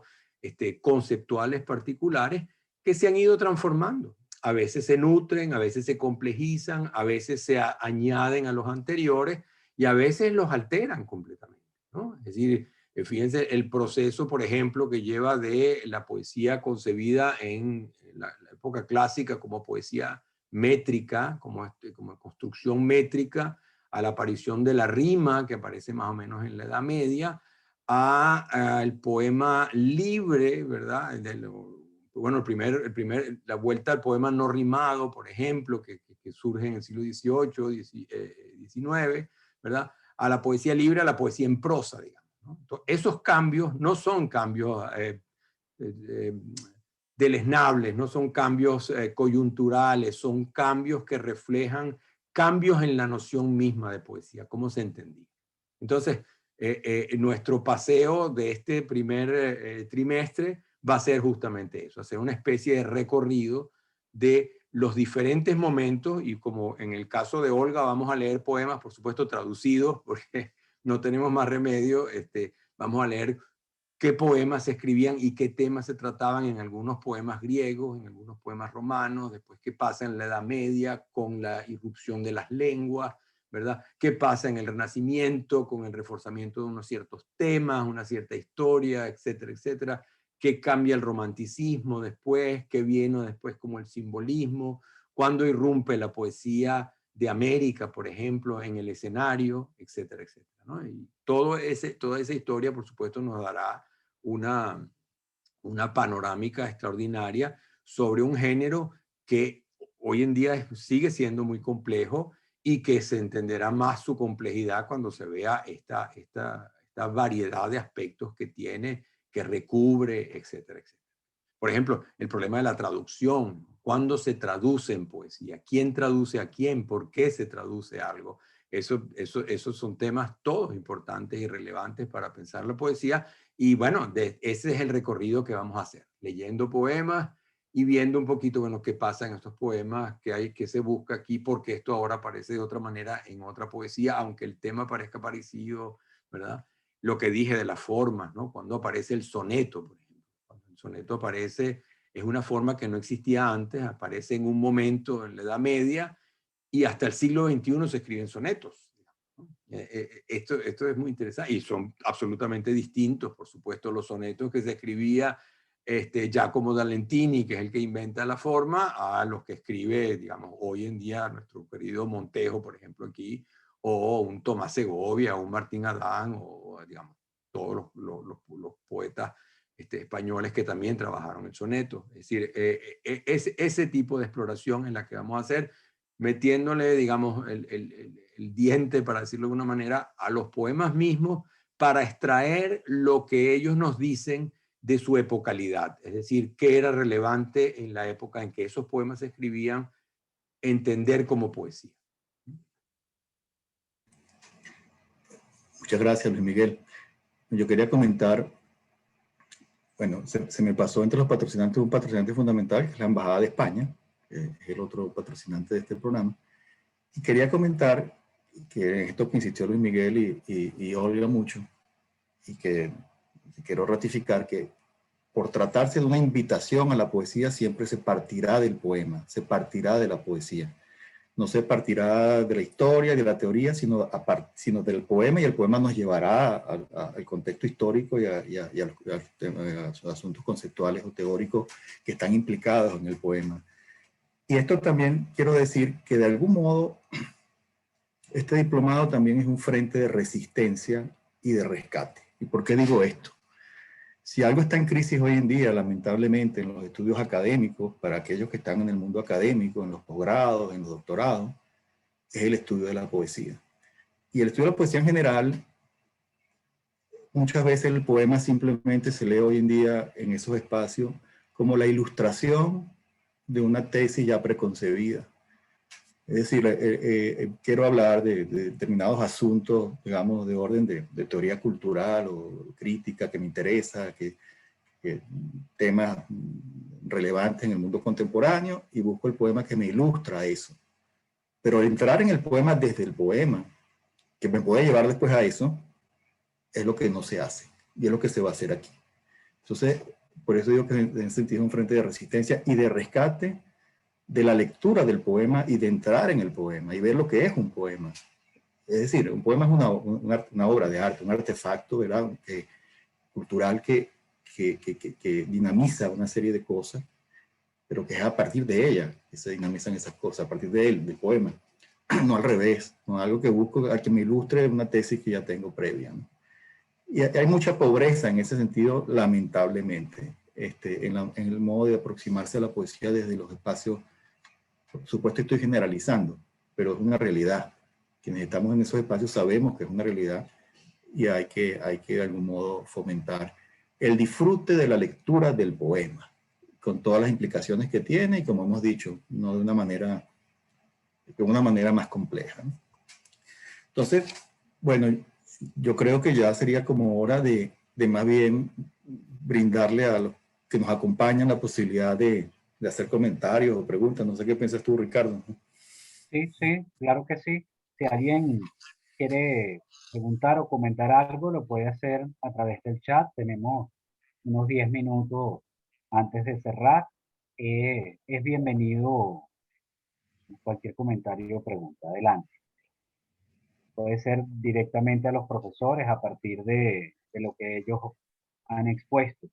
conceptuales particulares que se han ido transformando. A veces se nutren, a veces se complejizan, a veces se añaden a los anteriores y a veces los alteran completamente, ¿no? Es decir, fíjense el proceso, por ejemplo, que lleva de la poesía concebida en la época clásica como poesía métrica, como construcción métrica, a la aparición de la rima, que aparece más o menos en la Edad Media, al poema libre, ¿verdad? Bueno, la vuelta al poema no rimado, por ejemplo, que surge en el siglo XVIII, XIX, ¿verdad? A la poesía libre, a la poesía en prosa, digamos, ¿no? Entonces, esos cambios no son cambios deleznables, no son cambios coyunturales, son cambios que reflejan cambios en la noción misma de poesía, cómo se entendía. Entonces, nuestro paseo de este primer trimestre va a ser justamente eso, hacer una especie de recorrido de los diferentes momentos, y como en el caso de Olga vamos a leer poemas, por supuesto traducidos, porque no tenemos más remedio, vamos a leer qué poemas se escribían y qué temas se trataban en algunos poemas griegos, en algunos poemas romanos, después qué pasa en la Edad Media con la irrupción de las lenguas, ¿verdad? ¿Qué pasa en el Renacimiento con el reforzamiento de unos ciertos temas, una cierta historia, etcétera, etcétera? ¿Qué cambia el romanticismo después? ¿Qué viene después como el simbolismo? ¿Cuándo irrumpe la poesía de América, por ejemplo, en el escenario, etcétera, etcétera, ¿no? Y toda esa historia, por supuesto, nos dará una panorámica extraordinaria sobre un género que hoy en día sigue siendo muy complejo y que se entenderá más su complejidad cuando se vea esta variedad de aspectos que tiene, que recubre, etcétera, etcétera. Por ejemplo, el problema de la traducción. ¿Cuándo se traduce en poesía? ¿Quién traduce a quién? ¿Por qué se traduce algo? Esos son temas todos importantes y relevantes para pensar la poesía. Y bueno, ese es el recorrido que vamos a hacer, leyendo poemas y viendo un poquito, bueno, qué pasa en estos poemas, qué se busca aquí, porque esto ahora aparece de otra manera en otra poesía, aunque el tema parezca parecido, ¿verdad? Lo que dije de las formas, ¿no? Cuando aparece el soneto, por ejemplo. Cuando el soneto aparece, es una forma que no existía antes, aparece en un momento en la Edad Media, y hasta el siglo XXI se escriben sonetos. Esto es muy interesante, y son absolutamente distintos, por supuesto, los sonetos que se escribía Giacomo da Lentini, que es el que inventa la forma, a los que escribe, digamos, hoy en día nuestro querido Montejo, por ejemplo, aquí, o un Tomás Segovia, o un Martín Adán, o digamos, todos los poetas españoles que también trabajaron el soneto. Es decir, ese tipo de exploración es la que vamos a hacer, metiéndole, digamos, el diente, para decirlo de alguna manera, a los poemas mismos para extraer lo que ellos nos dicen de su epocalidad. Es decir, qué era relevante en la época en que esos poemas se escribían, entender como poesía. Muchas gracias, Luis Miguel. Yo quería comentar, bueno, se me pasó entre los patrocinantes un patrocinante fundamental, que es la Embajada de España, que es el otro patrocinante de este programa. Y quería comentar que esto que insistió Luis Miguel y Olga mucho, y que quiero ratificar, que por tratarse de una invitación a la poesía siempre se partirá del poema, se partirá de la poesía. No se partirá de la historia, de la teoría, sino del poema, y el poema nos llevará al contexto histórico y a los asuntos conceptuales o teóricos que están implicados en el poema. Y esto también quiero decir que de algún modo este diplomado también es un frente de resistencia y de rescate. ¿Y por qué digo esto? Si algo está en crisis hoy en día, lamentablemente, en los estudios académicos, para aquellos que están en el mundo académico, en los posgrados, en los doctorados, es el estudio de la poesía. Y el estudio de la poesía en general, muchas veces el poema simplemente se lee hoy en día en esos espacios como la ilustración de una tesis ya preconcebida. Es decir, quiero hablar de determinados asuntos, digamos, de orden de teoría cultural o crítica que me interesa, que temas relevantes en el mundo contemporáneo, y busco el poema que me ilustra eso. Pero entrar en el poema desde el poema, que me puede llevar después a eso, es lo que no se hace, y es lo que se va a hacer aquí. Entonces, por eso digo que en ese sentido es un frente de resistencia y de rescate de la lectura del poema y de entrar en el poema y ver lo que es un poema. Es decir, un poema es una obra de arte, un artefacto, ¿verdad? Cultural que dinamiza una serie de cosas, pero que es a partir de ella que se dinamizan esas cosas, a partir de él, del poema. No al revés, no algo que busco a que me ilustre una tesis que ya tengo previa, ¿no? Y hay mucha pobreza en ese sentido, lamentablemente, en el modo de aproximarse a la poesía desde los espacios. Por supuesto estoy generalizando, pero es una realidad. Quienes estamos en esos espacios sabemos que es una realidad, y hay que de algún modo fomentar el disfrute de la lectura del poema, con todas las implicaciones que tiene, y como hemos dicho, no de una manera más compleja, ¿no? Entonces, bueno, yo creo que ya sería como hora de más bien brindarle a los que nos acompañan la posibilidad de hacer comentarios o preguntas. No sé qué piensas tú, Ricardo. Sí, sí, claro que sí. Si alguien quiere preguntar o comentar algo, lo puede hacer a través del chat. Tenemos unos 10 minutos antes de cerrar. Es bienvenido cualquier comentario o pregunta. Adelante. Puede ser directamente a los profesores a partir de lo que ellos han expuesto.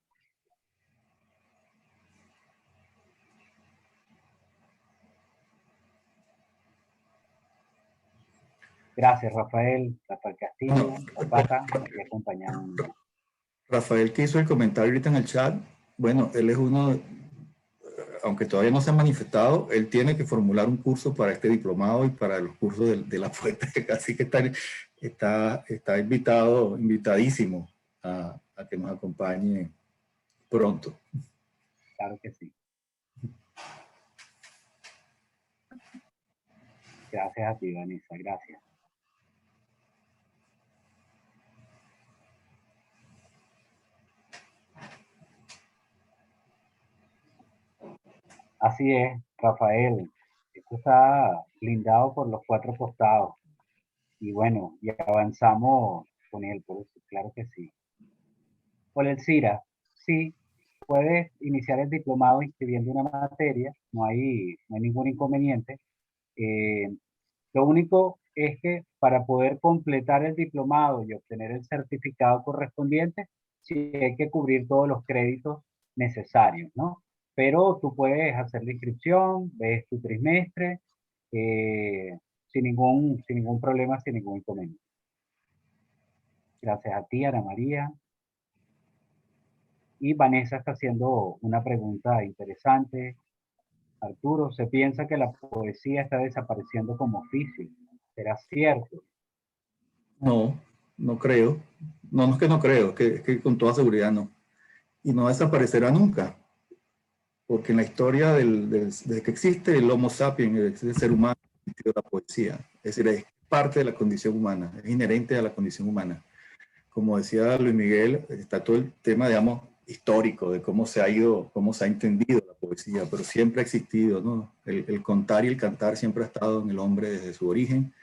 Gracias, Rafael Castillo, Zapata, aquí acompañando. Rafael, que hizo el comentario ahorita en el chat, bueno, él es uno, aunque todavía no se ha manifestado, él tiene que formular un curso para este diplomado y para los cursos de la poética, así que está invitadísimo a que nos acompañe pronto. Claro que sí. Gracias a ti, Vanessa, gracias. Así es, Rafael. Esto está blindado por los 4 costados. Y bueno, y avanzamos con él, por eso, claro que sí. Por el CIRA, sí, puedes iniciar el diplomado inscribiendo una materia, no hay ningún inconveniente. Lo único es que para poder completar el diplomado y obtener el certificado correspondiente, sí hay que cubrir todos los créditos necesarios, ¿no? Pero tú puedes hacer la inscripción, ves tu trimestre, sin ningún problema, sin ningún inconveniente. Gracias a ti, Ana María. Y Vanessa está haciendo una pregunta interesante. Arturo, se piensa que la poesía está desapareciendo como oficio. ¿Será cierto? No, no creo. No, no es que no creo, es que con toda seguridad no. Y no desaparecerá nunca. Porque en la historia desde que existe el Homo sapiens, el ser humano, ha existido la poesía. Es decir, es parte de la condición humana, es inherente a la condición humana. Como decía Luis Miguel, está todo el tema, digamos, histórico de cómo se ha entendido la poesía, pero siempre ha existido, ¿no? El contar y el cantar siempre ha estado en el hombre desde su origen.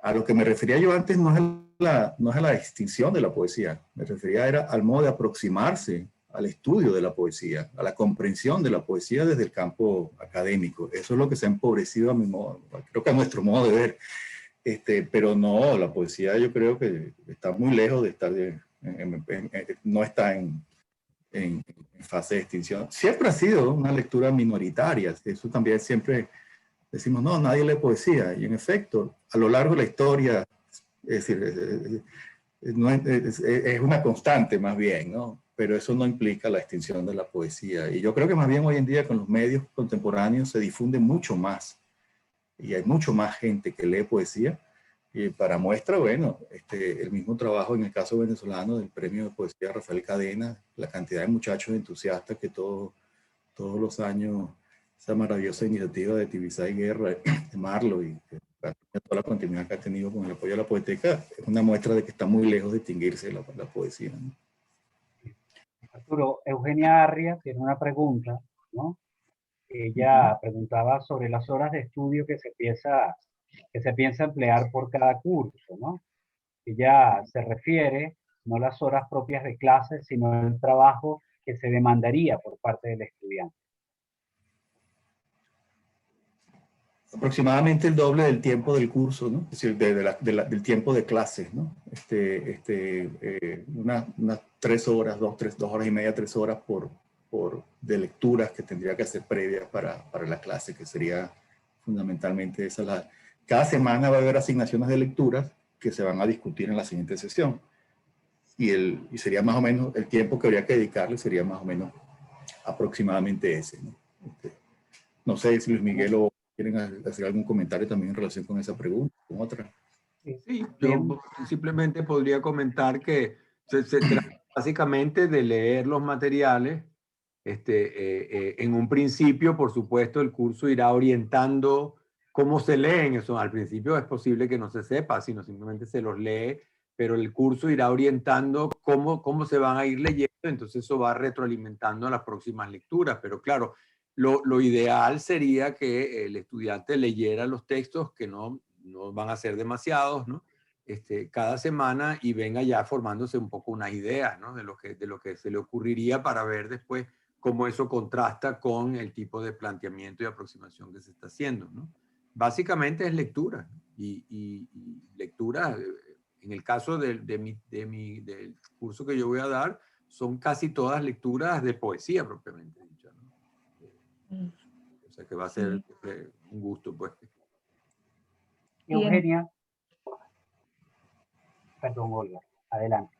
A lo que me refería yo antes no es a la extinción de la poesía, me refería al modo de aproximarse al estudio de la poesía, a la comprensión de la poesía desde el campo académico. Eso es lo que se ha empobrecido a mi modo, creo que a nuestro modo de ver. Pero no, la poesía yo creo que está muy lejos de estar, no está en fase de extinción. Siempre ha sido una lectura minoritaria, eso también siempre decimos, no, nadie lee poesía, y en efecto, a lo largo de la historia, es decir, es una constante más bien, ¿no? Pero eso no implica la extinción de la poesía. Y yo creo que más bien hoy en día con los medios contemporáneos se difunde mucho más y hay mucho más gente que lee poesía. Y para muestra, bueno, el mismo trabajo en el caso venezolano del premio de poesía Rafael Cadena, la cantidad de muchachos entusiastas que todos los años, esa maravillosa iniciativa de Tibisay Guerra, de Marlo y toda la continuidad que ha tenido con el apoyo a la poética, es una muestra de que está muy lejos de extinguirse la poesía, ¿no? Arturo, Eugenia Arria tiene una pregunta, ¿no? Ella preguntaba sobre las horas de estudio que se piensa emplear por cada curso, ¿no? Ella se refiere no a las horas propias de clase, sino el trabajo que se demandaría por parte del estudiante. Aproximadamente el doble del tiempo del curso, ¿no? Es decir, del tiempo de clases, ¿no? Unas 3 horas, 2 horas y media, 3 horas de lecturas que tendría que hacer previas para la clase, que sería fundamentalmente esa. Cada semana va a haber asignaciones de lecturas que se van a discutir en la siguiente sesión. Y sería más o menos, el tiempo que habría que dedicarle sería más o menos aproximadamente ese, ¿no? No sé si Luis Miguel o quieren hacer algún comentario también en relación con esa pregunta, con otra. Sí, yo simplemente podría comentar que se trata básicamente de leer los materiales. En un principio, por supuesto, el curso irá orientando cómo se leen eso. Al principio es posible que no se sepa, sino simplemente se los lee, pero el curso irá orientando cómo se van a ir leyendo, entonces eso va retroalimentando a las próximas lecturas. Pero claro, lo ideal sería que el estudiante leyera los textos, que no van a ser demasiados, ¿no? Cada semana, y venga ya formándose un poco unas ideas, ¿no? de lo que se le ocurriría, para ver después cómo eso contrasta con el tipo de planteamiento y aproximación que se está haciendo, ¿no? Básicamente es lectura, y lectura, en el caso del curso que yo voy a dar, son casi todas lecturas de poesía propiamente dicha, ¿no? O sea que va a ser un gusto, pues. Eugenia. Perdón, Olga, adelante.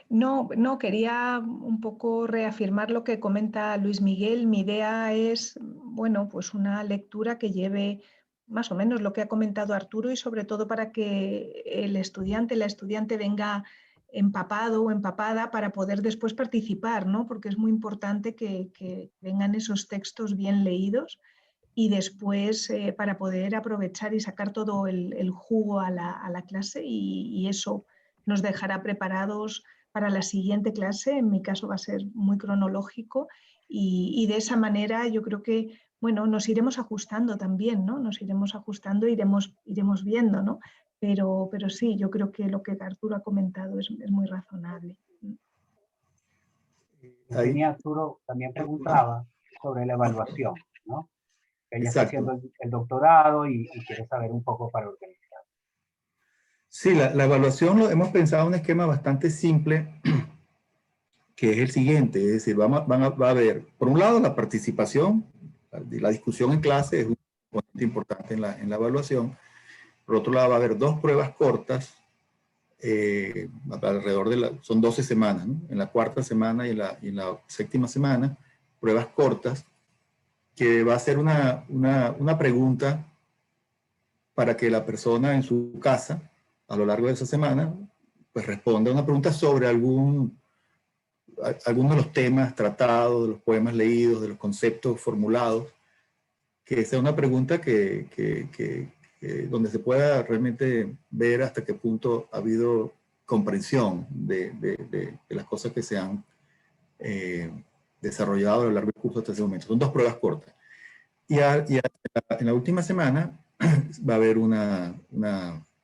No, quería un poco reafirmar lo que comenta Luis Miguel. Mi idea es, bueno, pues una lectura que lleve más o menos lo que ha comentado Arturo, y sobre todo para que el estudiante, la estudiante venga empapado o empapada para poder después participar, ¿no? Porque es muy importante que vengan esos textos bien leídos, y después para poder aprovechar y sacar todo el jugo a la clase, y eso nos dejará preparados para la siguiente clase. En mi caso va a ser muy cronológico, y de esa manera yo creo que, bueno, nos iremos ajustando también, ¿no? Nos iremos ajustando, iremos viendo, ¿no? Pero sí, yo creo que lo que Arturo ha comentado es muy razonable. Eugenia, Arturo también preguntaba sobre la evaluación, ¿no? Ella está Exacto. haciendo el doctorado y quiere saber un poco para organizar. Sí, la evaluación hemos pensado un esquema bastante simple, que es el siguiente, es decir, va a haber, por un lado, la participación, la discusión en clase es un componente importante en la evaluación. Por otro lado, va a haber 2 pruebas cortas, alrededor son 12 semanas, ¿no? En la 4ª semana y en la 7ª semana, pruebas cortas, que va a ser una pregunta para que la persona en su casa, a lo largo de esa semana, pues responda una pregunta sobre alguno de los temas tratados, de los poemas leídos, de los conceptos formulados, que sea una pregunta donde se pueda realmente ver hasta qué punto ha habido comprensión de las cosas que se han desarrollado a lo largo del curso hasta ese momento. Son 2 pruebas cortas. Y en la última semana va a haber una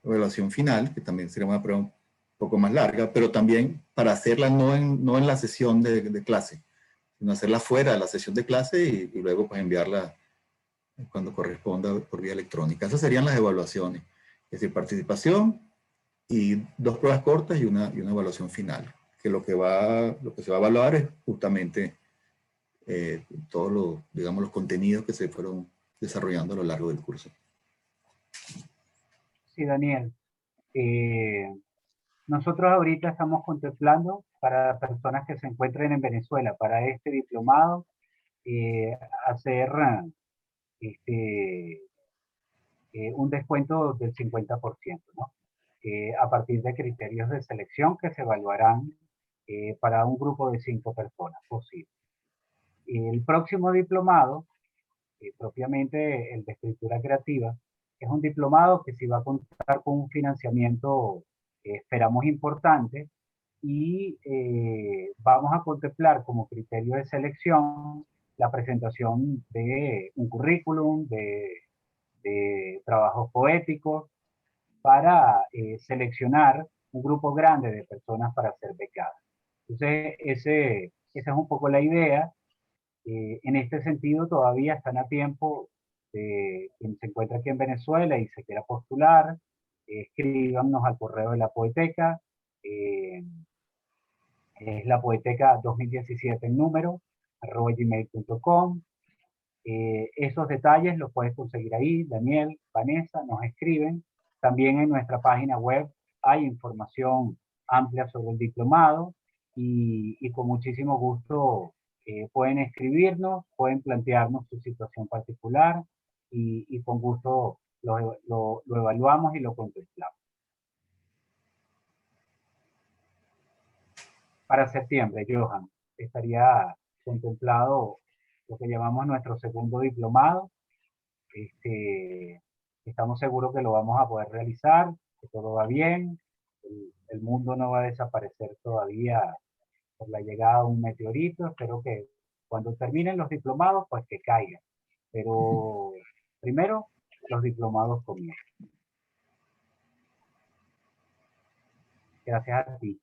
evaluación final, que también será una prueba un poco más larga, pero también para hacerla no en la sesión de clase, sino hacerla fuera de la sesión de clase, y luego pues enviarla cuando corresponda por vía electrónica. Esas serían las evaluaciones, es decir, participación y 2 pruebas cortas y una evaluación final, que lo que se va a evaluar es justamente todos los contenidos que se fueron desarrollando a lo largo del curso. Sí, Daniel. Nosotros ahorita estamos contemplando para personas que se encuentren en Venezuela, para este diplomado, hacer un descuento del 50%, ¿no? A partir de criterios de selección que se evaluarán para un grupo de 5 personas posible. El próximo diplomado, propiamente el de escritura creativa, es un diplomado que sí va a contar con un financiamiento, esperamos, importante, y vamos a contemplar como criterio de selección la presentación de un currículum, de trabajos poéticos, para seleccionar un grupo grande de personas para ser becadas. Entonces, esa es un poco la idea. En este sentido, todavía están a tiempo de quien se encuentra aquí en Venezuela y se quiera postular, escríbanos al correo de la Poeteca, es la Poeteca 2017 en número, @gmail.com. Esos detalles los puedes conseguir ahí. Daniel, Vanessa, nos escriben. También en nuestra página web hay información amplia sobre el diplomado, y con muchísimo gusto pueden escribirnos, pueden plantearnos su situación particular, y con gusto lo evaluamos y lo contemplamos. Para septiembre, Johan, estaría contemplado lo que llamamos nuestro segundo diplomado. Estamos seguros que lo vamos a poder realizar, que todo va bien. el mundo no va a desaparecer todavía por la llegada de un meteorito. Espero que cuando terminen los diplomados, pues que caigan. Pero primero, los diplomados comienzan. Gracias a ti.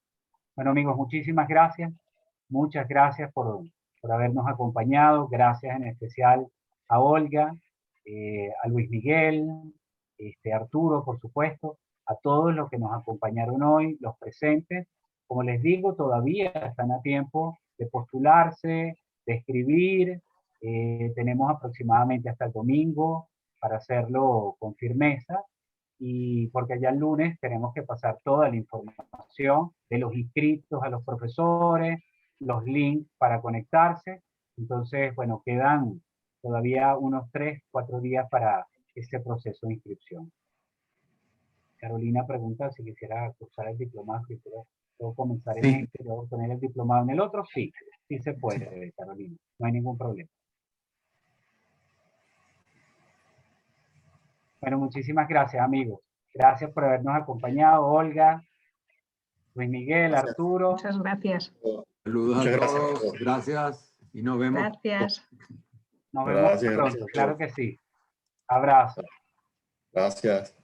Bueno, amigos, muchísimas gracias. Muchas gracias por habernos acompañado. Gracias en especial a Olga, a Luis Miguel, Arturo, por supuesto, a todos los que nos acompañaron hoy, los presentes. Como les digo, todavía están a tiempo de postularse, de escribir. Tenemos aproximadamente hasta el domingo para hacerlo con firmeza. Y porque ya el lunes tenemos que pasar toda la información de los inscritos a los profesores, los links para conectarse. Entonces, bueno, quedan todavía unos 3, 4 días para ese proceso de inscripción. Carolina pregunta si quisiera cursar el diplomado, si puedo comenzar en este y luego poner el diplomado en el otro. Sí, sí se puede, Carolina, no hay ningún problema. Bueno, muchísimas gracias, amigos. Gracias por habernos acompañado, Olga, Luis Miguel, Gracias. Arturo. Muchas gracias. Saludos Muchas a gracias. todos. Gracias y nos vemos. Gracias. Nos vemos Gracias, pronto, gracias. claro que sí. Abrazo. Gracias.